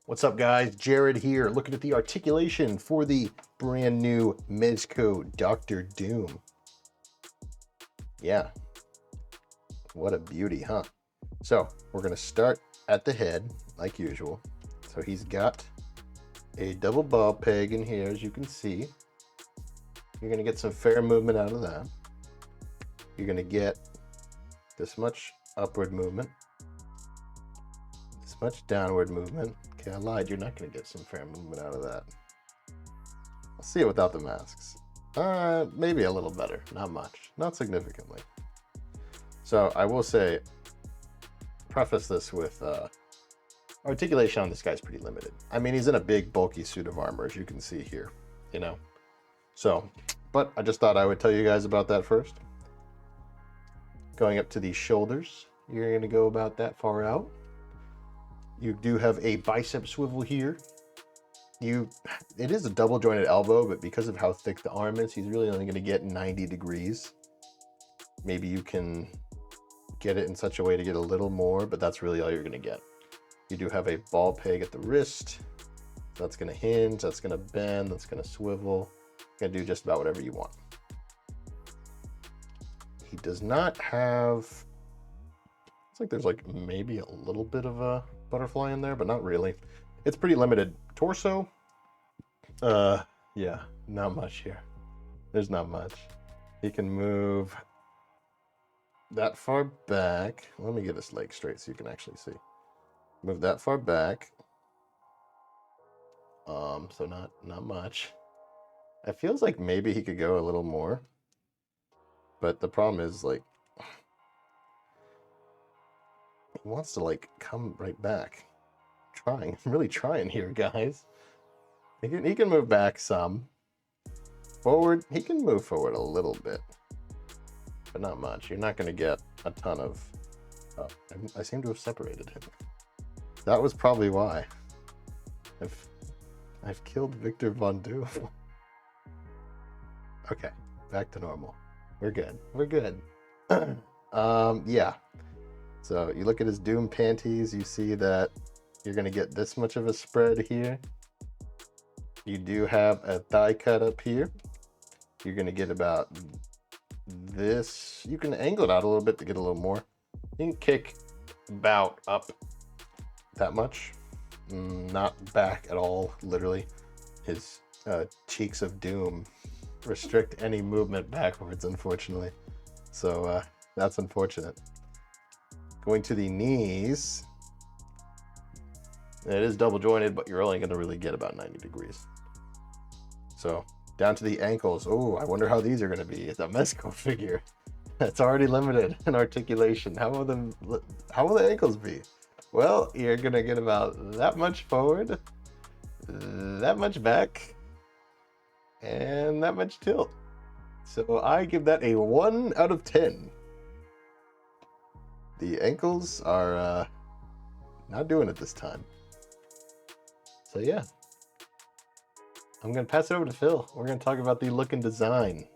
What's up, guys? Jared here, looking at the articulation for the brand new Mezco Dr. Doom. Yeah, what a beauty, huh? So we're gonna start at the head like usual. So he's got a double ball peg in here, as you can see. You're gonna get some fair movement out of that. You're gonna get this much upward movement, this much downward movement. Okay, I lied. You're not going to get some fair movement out of that. I'll see it without the masks. Maybe a little better. Not much. Not significantly. So I will say, preface this with articulation on this guy's pretty limited. I mean, he's in a big, bulky suit of armor, as you can see here, you know. So, but I just thought I would tell you guys about that first. Going up to the shoulders, you're going to go about that far out. You do have a bicep swivel here. It is a double jointed elbow, but because of how thick the arm is, he's really only going to get 90 degrees. Maybe you can get it in such a way to get a little more, but that's really all you're going to get. You do have a ball peg at the wrist. That's going to hinge, that's going to bend, that's going to swivel. You're going to do just about whatever you want. He does not have... It's like there's like maybe a little bit of a butterfly in there, but not really. It's pretty limited. Torso, yeah, not much here. There's not much. He can move that far back. Let me get his leg straight so you can actually see. Move that far back. So not much. It feels like maybe he could go a little more, but the problem is like he wants to like come right back. I'm really trying here, guys. He can move back some. Forward, he can move forward a little bit, but not much. You're not going to get a ton of... Oh, I seem to have separated him. That was probably why. I've killed Victor Von Doom. Okay, back to normal. We're good. We're good. Yeah. So you look at his Doom panties, you see that you're going to get this much of a spread here. You do have a thigh cut up here. You're going to get about this. You can angle it out a little bit to get a little more. You can kick about up that much. Not back at all, literally. His cheeks of doom restrict any movement backwards, unfortunately. So that's unfortunate. Going to the knees, it is double jointed, but you're only going to really get about 90 degrees. So down to the ankles. Oh, I wonder how these are going to be. It's a Mezco figure. It's already limited in articulation. How will the ankles be? Well, you're going to get about that much forward, that much back, and that much tilt. So I give that a 1 out of 10. The ankles are not doing it this time. So yeah, I'm going to pass it over to Phil. We're going to talk about the look and design.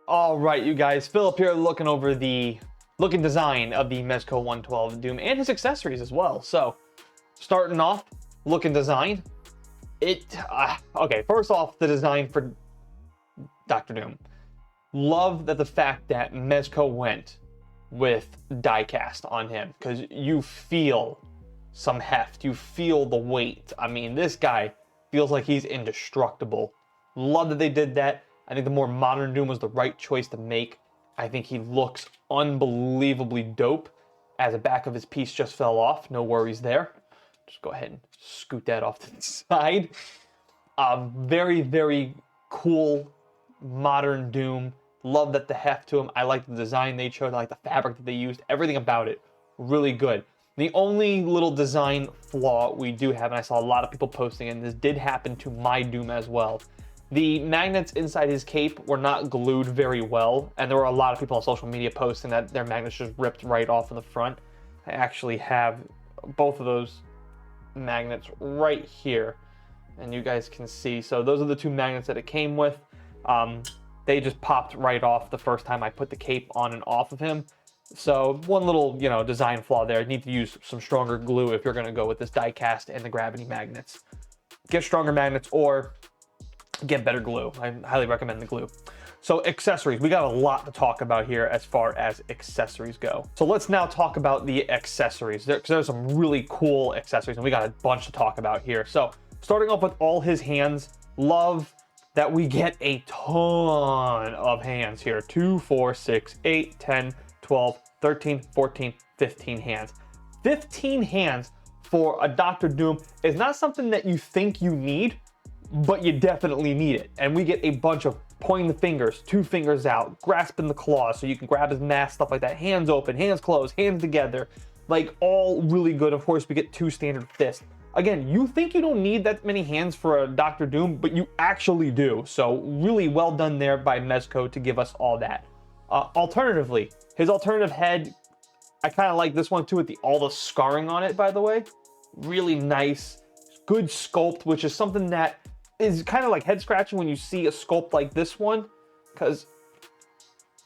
All right, you guys, Philip here looking over the look and design of the Mezco 112 Doom and his accessories as well. So starting off, look and design. Okay, first off, the design for Dr. Doom. Love that the fact that Mezco went with die-cast on him, because you feel some heft, you feel the weight. I mean, this guy feels like he's indestructible. Love that they did that. I think the more modern Doom was the right choice to make. I think he looks unbelievably dope. As the back of his piece just fell off, no worries there. Just go ahead and scoot that off to the side. Very, very cool modern Doom. Love that the heft to him. I like the design they chose. I like the fabric that they used. Everything about it, really good. The only little design flaw we do have, and I saw a lot of people posting, and this did happen to my Doom as well. The magnets inside his cape were not glued very well, and there were a lot of people on social media posting that their magnets just ripped right off in the front. I actually have both of those magnets right here, and you guys can see. So those are the two magnets that it came with. They just popped right off the first time I put the cape on and off of him. So one little, design flaw there. You need to use some stronger glue if you're going to go with this die cast and the gravity magnets. Get stronger magnets or get better glue. I highly recommend the glue. So accessories, we got a lot to talk about here as far as accessories go. So let's now talk about the accessories. There's some really cool accessories and we got a bunch to talk about here. So starting off with all his hands, love that we get a ton of hands here. 2, 4, 6, 8, 10, 12, 13, 14, 15 hands. 15 hands for a Doctor Doom is not something that you think you need, but you definitely need it. And we get a bunch of pointing the fingers, 2 fingers out, grasping the claws so you can grab his mask, stuff like that. Hands open, hands closed, hands together, like all really good. Of course, we get 2 standard fists. Again, you think you don't need that many hands for a Doctor Doom, but you actually do. So really well done there by Mezco to give us all that. Alternatively, his alternative head, I kind of like this one too with all the scarring on it, by the way. Really nice, good sculpt, which is something that is kind of like head scratching when you see a sculpt like this one, because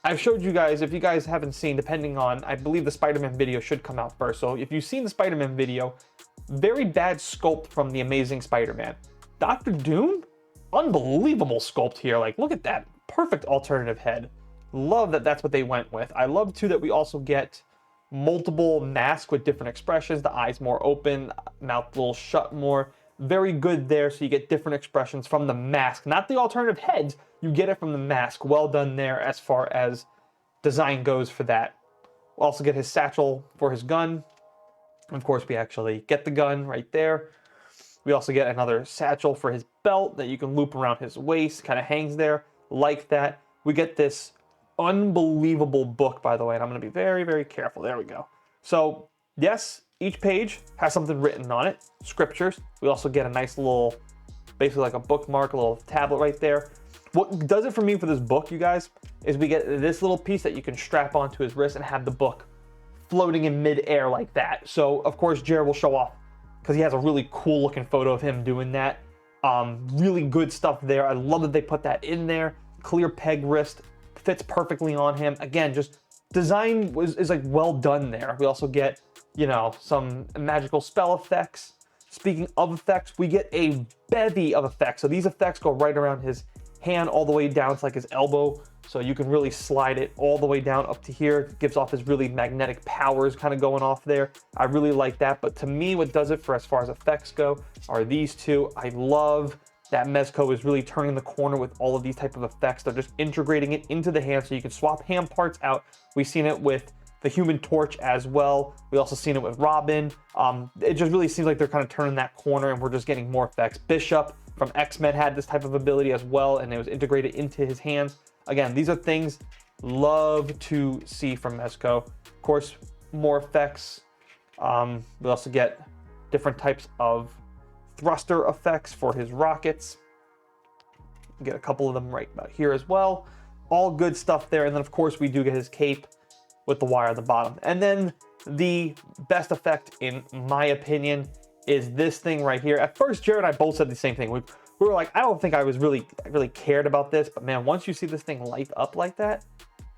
I've showed you guys, if you guys haven't seen, depending on, I believe the Spider-Man video should come out first. So if you've seen the Spider-Man video, very bad sculpt from the Amazing Spider-Man. Doctor Doom, unbelievable sculpt here. Like, look at that, perfect alternative head. Love that that's what they went with. I love too that we also get multiple masks with different expressions, the eyes more open, mouth a little shut more. Very good there, so you get different expressions from the mask, not the alternative heads, you get it from the mask. Well done there as far as design goes for that. We'll also get his satchel for his gun. Of course, we actually get the gun right there. We also get another satchel for his belt that you can loop around his waist, kind of hangs there like that. We get this unbelievable book, by the way, and I'm going to be very, very careful. There we go. So yes, each page has something written on it, scriptures. We also get a nice little, basically like a bookmark, a little tablet right there. What does it for me for this book, you guys, is we get this little piece that you can strap onto his wrist and have the book floating in mid-air like that. So of course Jared will show off because he has a really cool looking photo of him doing that. Really good stuff there. I love that they put that in there. Clear peg wrist, fits perfectly on him. Again, just design is like well done there. We also get, some magical spell effects. Speaking of effects, we get a bevy of effects. So these effects go right around his hand all the way down to like his elbow. So you can really slide it all the way down up to here. It gives off his really magnetic powers kind of going off there. I really like that. But to me, what does it for as far as effects go are these two. I love that Mezco is really turning the corner with all of these type of effects. They're just integrating it into the hand so you can swap hand parts out. We've seen it with the Human Torch as well. We also seen it with Robin. It just really seems like they're kind of turning that corner and we're just getting more effects. Bishop from X-Men had this type of ability as well, and it was integrated into his hands. Again, these are things love to see from Mezco. Of course, more effects. We also get different types of thruster effects for his rockets. Get a couple of them right about here as well. All good stuff there. And then of course we do get his cape with the wire at the bottom. And then the best effect, in my opinion, is this thing right here. At first, Jared and I both said the same thing. We were like, I don't think I really cared about this, but man, once you see this thing light up like that,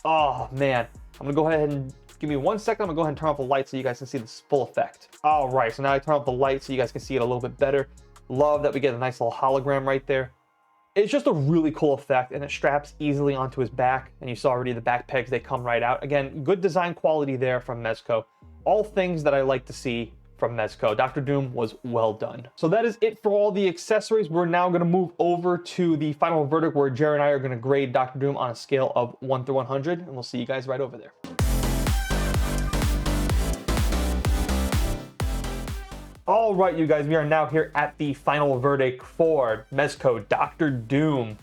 oh man. I'm gonna go ahead and give me 1 second. I'm gonna go ahead and turn off the light so you guys can see this full effect. All right, so now I turn off the light so you guys can see it a little bit better. Love that we get a nice little hologram right there. It's just a really cool effect, and it straps easily onto his back. And you saw already the back pegs, they come right out. Again, good design quality there from Mezco. All things that I like to see from Mezco. Doctor Doom was well done. So that is it for all the accessories. We're now going to move over to the final verdict where Jared and I are going to grade Doctor Doom on a scale of 1 through 100, and we'll see you guys right over there. All right, you guys, we are now here at the final verdict for Mezco Doctor Doom.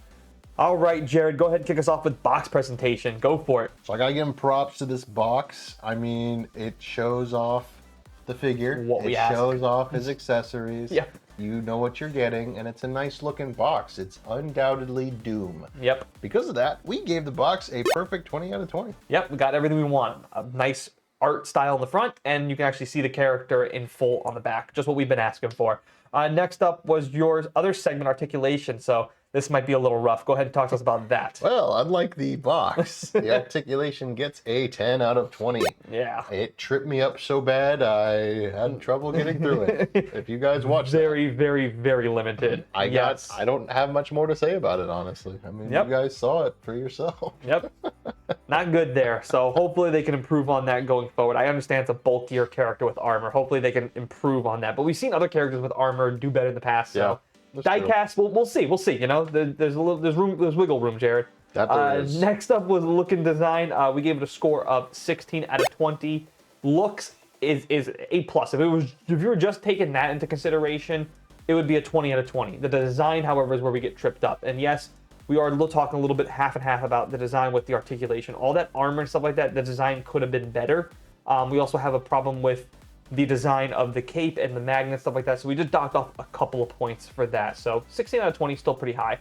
All right, Jared, go ahead and kick us off with box presentation. Go for it. So I gotta give him props to this box. I mean, it shows off the figure. It shows off his accessories. Yep. You know what you're getting, and it's a nice looking box. It's undoubtedly Doom. Yep. Because of that, we gave the box a perfect 20 out of 20. Yep, we got everything we want. A nice art style in the front, and you can actually see the character in full on the back. Just what we've been asking for. Next up was your other segment, articulation. So this might be a little rough. Go ahead and talk to us about that. Well, unlike the box, the articulation gets a 10 out of 20. Yeah. It tripped me up so bad, I had trouble getting through it. If you guys watch Very, very, very limited. I don't have much more to say about it, honestly. I mean, Yep. you guys saw it for yourself. Yep. Not good there. So hopefully they can improve on that going forward. I understand it's a bulkier character with armor. Hopefully they can improve on that. But we've seen other characters with armor do better in the past. So diecast, we'll see. We'll see. You know, there's wiggle room, Jared. That there is. Next up was look and design. We gave it a score of 16 out of 20. Looks is A+. If you were just taking that into consideration, it would be a 20 out of 20. The design, however, is where we get tripped up. And yes, we are talking a little bit half and half about the design with the articulation. All that armor and stuff like that, the design could have been better. We also have a problem with the design of the cape and the magnet, stuff like that. So we just docked off a couple of points for that. So 16 out of 20, still pretty high.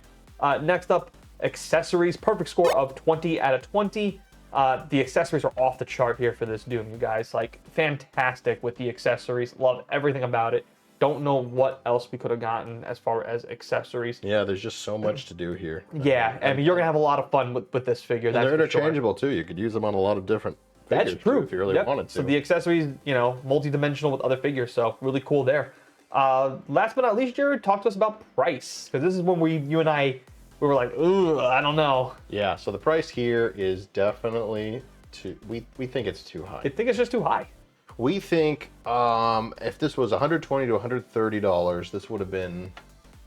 Next up, accessories. Perfect score of 20 out of 20. The accessories are off the chart here for this Doom, you guys. Like, fantastic with the accessories. Love everything about it. Don't know what else we could have gotten as far as accessories. Yeah, there's just so much to do here. Yeah, I mean, you're going to have a lot of fun with this figure. And they're interchangeable, too. You could use them on a lot of different figures, That's true. too, if you really wanted to. So the accessories, you know, multi-dimensional with other figures, so really cool there. Last but not least, Jared, talk to us about price, because this is when you and I, we were like, ooh, I don't know. Yeah, so the price here is definitely we think it's too high. I think it's just too high. We think if this was $120 to $130, this would have been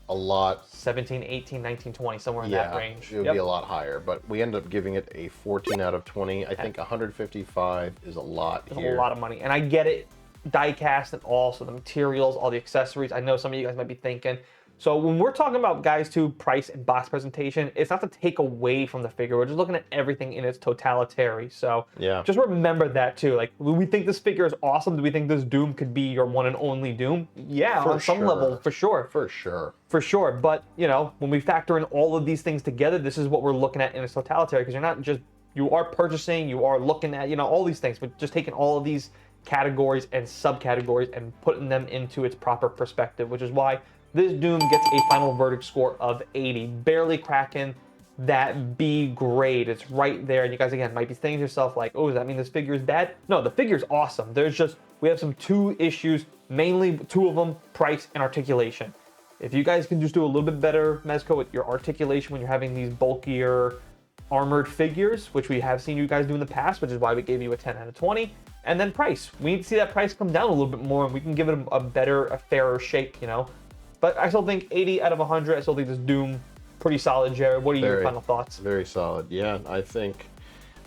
a lot. 17, 18, 19, 20, somewhere in that range. It would be a lot higher, but we ended up giving it a 14 out of 20. I think 155 is a lot here. A lot of money. And I get it, die-cast and all, so the materials, all the accessories. I know some of you guys might be thinking. So when we're talking about, guys, too, price and box presentation, it's not to take away from the figure. We're just looking at everything in its totality. So yeah, just remember that, too. Like, we think this figure is awesome. Do we think this Doom could be your one and only Doom? Yeah, on some level, for sure. For sure. For sure. But, you know, when we factor in all of these things together, this is what we're looking at in its totality, because you're not just, you are purchasing, you are looking at, you know, all these things, but just taking all of these categories and subcategories and putting them into its proper perspective, which is why this Doom gets a final verdict score of 80, barely cracking that B grade. It's right there. And you guys, again, might be thinking to yourself like, oh, does that mean this figure is bad? No, the figure's awesome. There's just, we have some two issues, mainly two of them, price and articulation. If you guys can just do a little bit better, Mezco, with your articulation when you're having these bulkier armored figures, which we have seen you guys do in the past, which is why we gave you a 10 out of 20. And then price. We need to see that price come down a little bit more, and we can give it a better, a fairer shake, you know? But I still think 80 out of 100. I still think this Doom pretty solid, Jared. What are your final thoughts? Very solid. Yeah, I think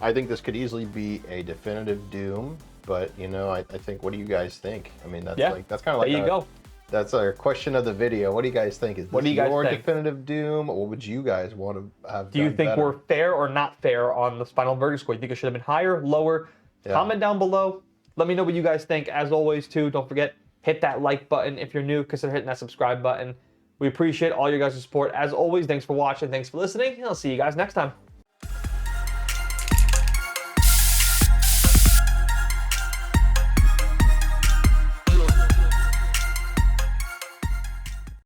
this could easily be a definitive Doom. But you know, I think. What do you guys think? I mean, that's that's kind of like there you go. That's our question of the video. What do you guys think? Is this your definitive Doom? What would you guys want to have? Do you think we're fair or not fair on the final verdict score? You think it should have been higher, lower? Yeah. Comment down below. Let me know what you guys think. As always, too, don't forget, hit that like button. If you're new, consider hitting that subscribe button. We appreciate all your guys' support. As always, thanks for watching. Thanks for listening. And I'll see you guys next time.